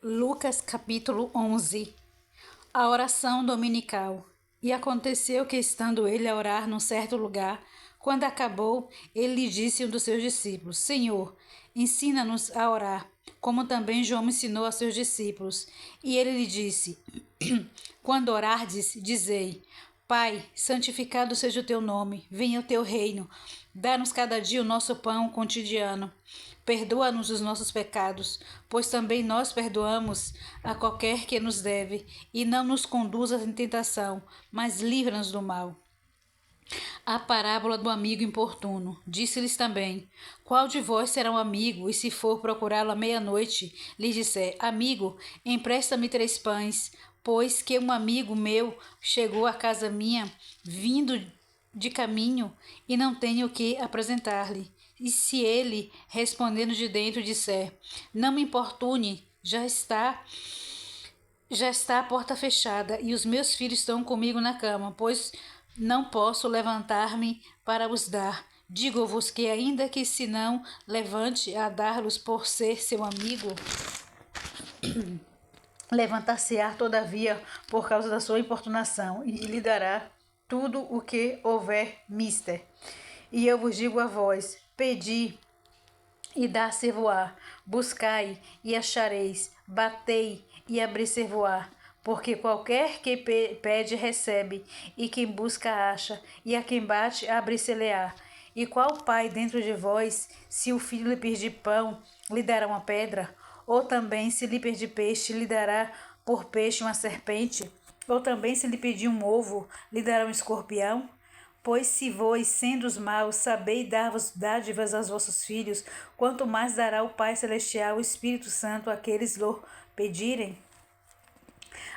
Lucas capítulo 11. A oração dominical. E aconteceu que, estando ele a orar num certo lugar, quando acabou, ele lhe disse a um dos seus discípulos: Senhor, ensina-nos a orar, como também João ensinou a seus discípulos. E ele lhe disse: Quando orardes, dizei: Pai, santificado seja o teu nome, venha o teu reino. Dá-nos cada dia o nosso pão cotidiano. Perdoa-nos os nossos pecados, pois também nós perdoamos a qualquer que nos deve, e não nos conduzas em tentação, mas livra-nos do mal. A parábola do amigo importuno. Disse-lhes também: Qual de vós será um amigo, e se for procurá-lo à meia-noite, lhe disser: Amigo, empresta-me 3 pães, pois que um amigo meu chegou à casa minha, vindo de caminho, e não tenho o que apresentar-lhe. E se ele, respondendo de dentro, disser: Não me importune, já está a porta fechada, e os meus filhos estão comigo na cama, pois não posso levantar-me para os dar. Digo-vos que, ainda que se não levante a dar-los por ser seu amigo, levantar-se-á todavia por causa da sua importunação, e lhe dará tudo o que houver mister. E eu vos digo a vós: pedi e dar-se-vos-á, buscai e achareis, batei e abrir-se-vos-á. Porque qualquer que pede recebe, e quem busca acha, e a quem bate abrir-se-lhe-á. E qual pai dentro de vós, se o filho lhe pedir pão, lhe dará uma pedra? Ou também, se lhe pedir peixe, lhe dará por peixe uma serpente? Ou também, se lhe pedir um ovo, lhe dará um escorpião? Pois se vós, sendo os maus, sabeis dar-vos dádivas aos vossos filhos, quanto mais dará o Pai Celestial o Espírito Santo àqueles lhe pedirem?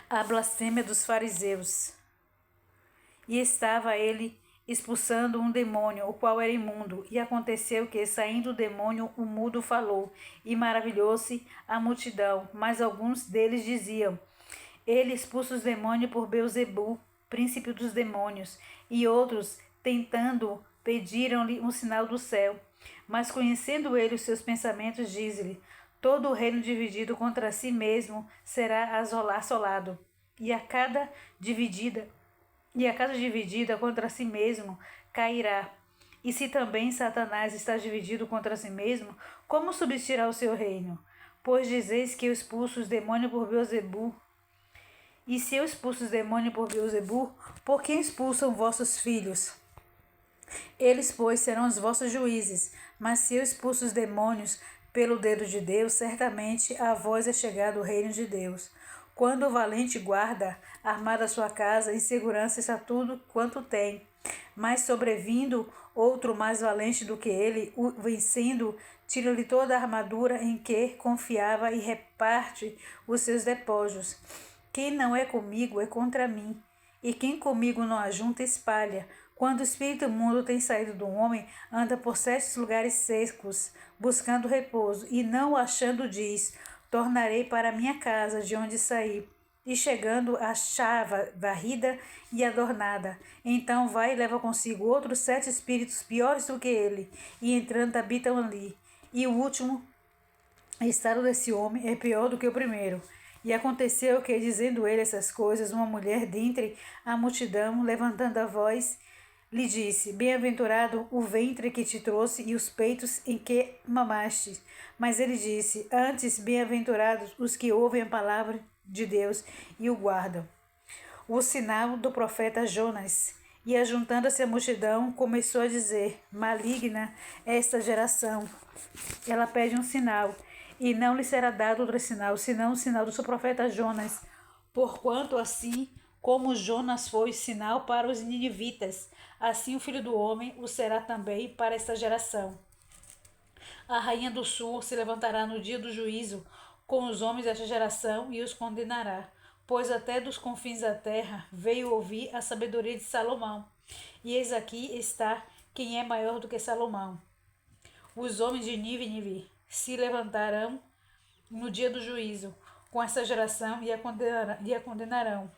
A blasfêmia dos fariseus. E estava ele expulsando um demônio, o qual era imundo. E aconteceu que, saindo o demônio, o mudo falou, e maravilhou-se a multidão. Mas alguns deles diziam: Ele expulsa os demônios por Beelzebu, príncipe dos demônios. E outros, tentando, pediram-lhe um sinal do céu. Mas conhecendo ele os seus pensamentos, diz-lhe: Todo o reino dividido contra si mesmo será assolado, e a casa dividida contra si mesmo cairá. E se também Satanás está dividido contra si mesmo, como subsistirá o seu reino? Pois dizeis que eu expulso os demônios por Beelzebu. E se eu expulso os demônios por Beelzebu, por quem expulsam vossos filhos? Eles, pois, serão os vossos juízes. Mas se eu expulso os demônios pelo dedo de Deus, certamente a vós é chegado o reino de Deus. Quando o valente guarda, armada a sua casa, em segurança está tudo quanto tem. Mas sobrevindo outro mais valente do que ele, o vencendo, tira-lhe toda a armadura em que confiava e reparte os seus despojos. Quem não é comigo é contra mim, e quem comigo não ajunta espalha. Quando o espírito imundo tem saído do homem, anda por 7 lugares secos, buscando repouso, e não o achando diz: Tornarei para minha casa, de onde saí. E chegando, achava varrida e adornada. Então vai e leva consigo outros 7 espíritos piores do que ele, e entrando habitam ali. E o último estado desse homem é pior do que o primeiro. E aconteceu que, dizendo ele essas coisas, uma mulher dentre a multidão, levantando a voz, lhe disse: Bem-aventurado o ventre que te trouxe e os peitos em que mamaste. Mas ele disse: Antes, bem-aventurados os que ouvem a palavra de Deus e o guardam. O sinal do profeta Jonas. E, ajuntando-se a multidão, começou a dizer: Maligna é esta geração. Ela pede um sinal, e não lhe será dado outro sinal, senão o sinal do seu profeta Jonas. Porquanto assim como Jonas foi sinal para os ninivitas, assim o Filho do Homem o será também para esta geração. A rainha do sul se levantará no dia do juízo com os homens desta geração e os condenará, pois até dos confins da terra veio ouvir a sabedoria de Salomão. E eis aqui está quem é maior do que Salomão. Os homens de Nínive se levantarão no dia do juízo com essa geração e a condenarão.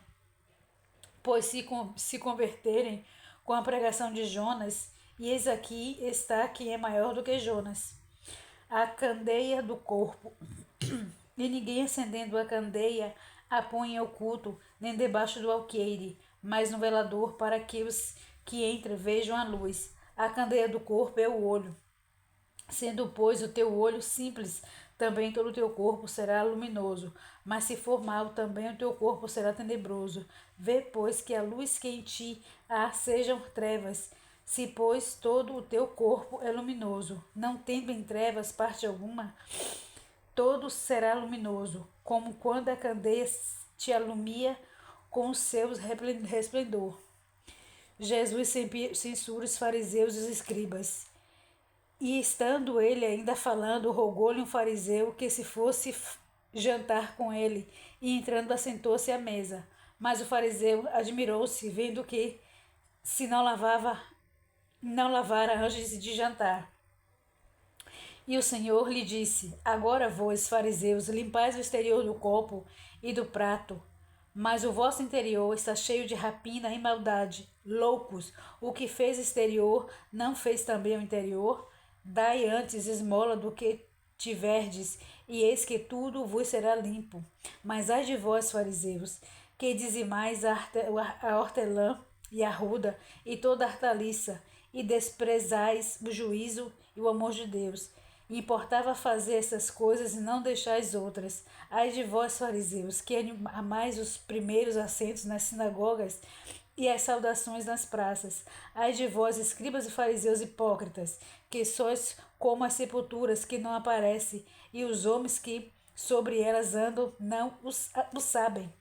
Pois se converterem com a pregação de Jonas, e eis aqui está quem é maior do que Jonas. A candeia do corpo. E ninguém acendendo a candeia a põe em oculto, nem debaixo do alqueire, mas no velador, para que os que entram vejam a luz. A candeia do corpo é o olho. Sendo, pois, o teu olho simples, também todo o teu corpo será luminoso. Mas se for mau, também o teu corpo será tenebroso. Vê, pois, que a luz que em ti há sejam trevas. Se, pois, todo o teu corpo é luminoso, não tendo em trevas parte alguma, todo será luminoso, como quando a candeia te alumia com o seu resplendor. Jesus censura os fariseus e os escribas. E estando ele ainda falando, rogou-lhe um fariseu que se fosse jantar com ele, e entrando assentou-se à mesa. Mas o fariseu admirou-se, vendo que se não lavara antes de jantar. E o Senhor lhe disse: Agora vós, fariseus, limpais o exterior do copo e do prato, mas o vosso interior está cheio de rapina e maldade. Loucos, o que fez exterior, não fez também o interior? Dai antes esmola do que tiverdes, e eis que tudo vos será limpo. Mas ai de vós, fariseus, que dizimais a hortelã e a ruda e toda a hortaliça, e desprezais o juízo e o amor de Deus. E importava fazer essas coisas e não deixais outras. Ai de vós, fariseus, que amais os primeiros assentos nas sinagogas e as saudações nas praças. Ai de vós, escribas e fariseus hipócritas, que sois como as sepulturas que não aparecem, e os homens que sobre elas andam não o sabem.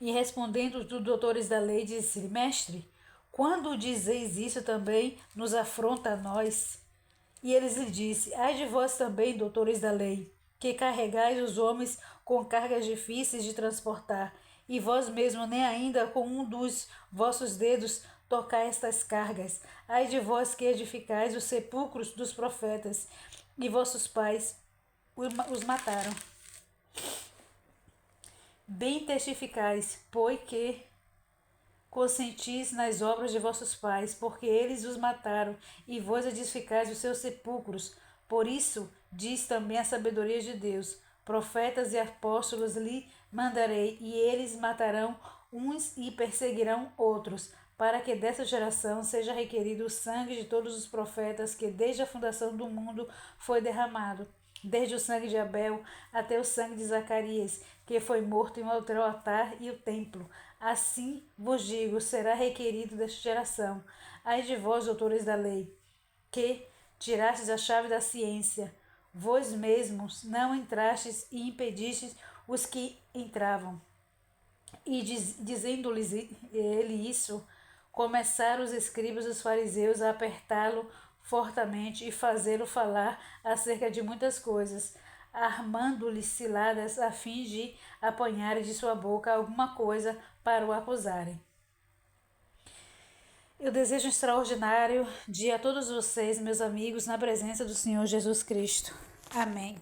E respondendo os doutores da lei, disse-lhe: Mestre, quando dizeis isso também nos afronta a nós? E eles lhe disse: Ai de vós também, doutores da lei, que carregais os homens com cargas difíceis de transportar, e vós mesmo nem ainda com um dos vossos dedos tocai estas cargas. Ai de vós que edificais os sepulcros dos profetas, e vossos pais os mataram. Bem testificais, pois que consentis nas obras de vossos pais, porque eles os mataram, e vós edificais os seus sepulcros. Por isso, diz também a sabedoria de Deus: profetas e apóstolos lhe mandarei, e eles matarão uns e perseguirão outros, para que dessa geração seja requerido o sangue de todos os profetas que desde a fundação do mundo foi derramado, desde o sangue de Abel até o sangue de Zacarias, que foi morto entre o altar e o templo. Assim vos digo, será requerido desta geração. Ai de vós, doutores da lei, que tirastes a chave da ciência, vós mesmos não entrastes e impedistes os que entravam. E dizendo-lhes ele isso, começaram os escribas e os fariseus a apertá-lo fortemente e fazê-lo falar acerca de muitas coisas, armando-lhe ciladas a fim de apanharem de sua boca alguma coisa para o acusarem. Eu desejo um extraordinário dia a todos vocês, meus amigos, na presença do Senhor Jesus Cristo. Amém.